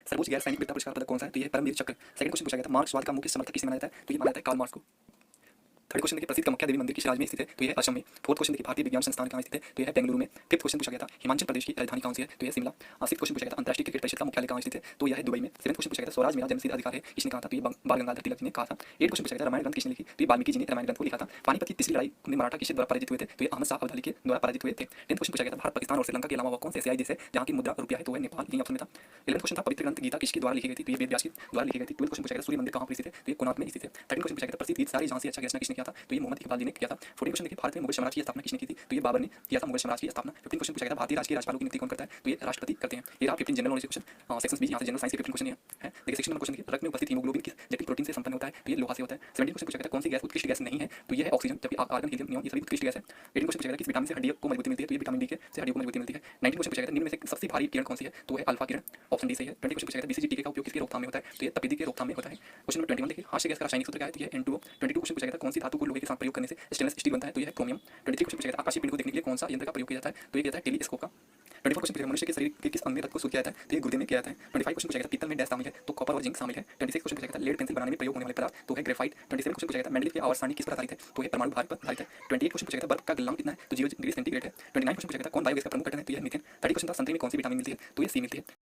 सर्वोच्च गैर सैनिक वीरता पुरस्कार पदक कौन सा है? तो ये परमवीर चक्र। सेकंड क्वेश्चन पूछा गया था मार्क्सवाद का मुख्य समर्थक किसे माना जाता है? तो ये माना जाता है कार्ल मार्क्स को। थर्ड क्वेश्चन देखिए प्रसिद्ध कामाख्या देवी मंदिर किस राज्य में स्थित है? तो यह असम में। फोर्थ क्वेश्चन देखिए भारतीय विज्ञान संस्थान कहाँ स्थित है? तो यह बेंगलुरु में। फिफ्थ क्वेश्चन पूछा गया था हिमाचल प्रदेश की राजधानी कौन सी है? तो यह शिमला। सिक्स्थ क्वेश्चन पूछा गया था अंतर्राष्ट्रीय क्रिकेट परिषद का मुख्यालय कहाँ स्थित है? तो यह है दुबई में। सेवंथ क्वेश्चन पूछा गया था स्वराज मेरा जन्मसिद्ध अधिकार है, किसने कहा था? तो ये बाल गंगाधर तिलक जी ने कहा था। एट क्वेश्चन पूछा गया था रामायण ग्रंथ किसने लिखी? तो ये वाल्मीकि जी ने रामायण ग्रंथ को लिखा था। पानीपत की तीसरी लड़ाई में मराठा किसके द्वारा पराजित हुए थे? तो ये अहमद शाह अब्दाली के द्वारा पराजित हुए थे। टेंथ क्वेश्चन पूछा गया था भारत पाकिस्तान और श्रीलंका के अलावा वह कौन से एशियाई देश है जहाँ की मुद्रा रुपया है? तो वह नेपाल। यही ऑप्शन में था। 11th क्वेश्चन था पवित्र ग्रंथ गीता किसके द्वारा लिखी गई थी? तो ये वेद व्यास के द्वारा लिखी गई थी। 12th क्वेश्चन पूछा गया था सूर्य मंदिर कहाँ पर स्थित है? तो ये कोणार्क में स्थित है। 13th क्वेश्चन पूछा गया था प्रसिद्ध गीत सारी झांसी अच्छा गैसना किसने किया था? तो ये मोहम्मद इकबाल जी ने किया था। 14th क्वेश्चन देखिए भारत में मुगल साम्राज्य की स्थापना किसने की थी? तो ये बाबर ने किया था मुगल साम्राज्य की स्थापना। 15th क्वेश्चन पूछा गया था भारतीय राजकीय राज्यपालों की नियुक्ति कौन करता है? तो ये राष्ट्रपति करते हैं। ये रहा 15 जनरल नॉलेज क्वेश्चन। सेक्शन 20 यहाँ से जनरल साइंस के 15 क्वेश्चन है। देखिए सेक्शन नंबर क्वेश्चन देखिए रक्त में उपस्थित हीमोग्लोबिन किस जटिल प्रोटीन से संपन्न होता है? तो ये लोहा से होता है। 17 क्वेश्चन पूछा गया था कौन सी गैस उत्कृष्ट गैस नहीं है? तो ये है ऑक्सीजन, जबकि आर्गन, हीलियम, नियॉन ये सभी उत्कृष्ट गैस है। 18 क्वेश्चन पूछा गया था किस विटामिन से हड्डियों को मजबूती मिलती है? तो ये विटामिन डी के से हड्डियों को मजबूती मिलती है। 19 क्वेश्चन पूछा गया था निम्न में से सबसे भारी किरण कौन सी है? तो है अल्फा किरण, ऑप्शन डी सही है। 20 क्वेश्चन पूछा गया था बीसीजी टीके का उपयोग किसके रोकथाम में होता है? तो ये तपेदिक के रोकथाम में होता है। क्वेश्चन नंबर 21 देखिए हास्य गैस का रासायनिक सूत्र क्या है? तो ये N2O। 22 क्वेश्चन पूछा गया था कौन सी धातु को लोहे के साथ प्रयोग करने से स्टेनलेस स्टील बनता है? तो ये है क्रोमियम। 23 क्वेश्चन पूछा गया था आकाशीय पिंड को देखने के लिए कौन सा यंत्र का प्रयोग किया जाता है? तो ये किया जाता है टेलीस्कोप का। 24 क्वेश्चन पूछा मनुष्य के शरीर के किस अंग में रक्त को शुद्ध किया जाता है? तो ये गुर्दे में किया जाता है। 25 क्वेश्चन पूछा गया था पीतल में डैश शामिल है? तो कॉपर और जिंक शामिल है। 26 क्वेश्चन पूछा गया था लेड पेंसिल बनाने में प्रयोग होने वाले पदार्थ? तो है ग्रेफाइट। 27 क्वेश्चन पूछा गया था मेंडलीव की आवर्त सारणी किस पर आधारित है? तो ये परमाणु भार पर आधारित है। 28 क्वेश्चन पूछा गया था बर्फ का गलनांक कितना है? तो 0 डिग्री सेंटीग्रेड है। 29 क्वेश्चन पूछा गया था कौन बायोगैस का प्रमुख घटक है? तो यह मीथेन। 30 क्वेश्चन था संतरे में कौन सी विटामिन मिलती है? तो ये सी मिलती है।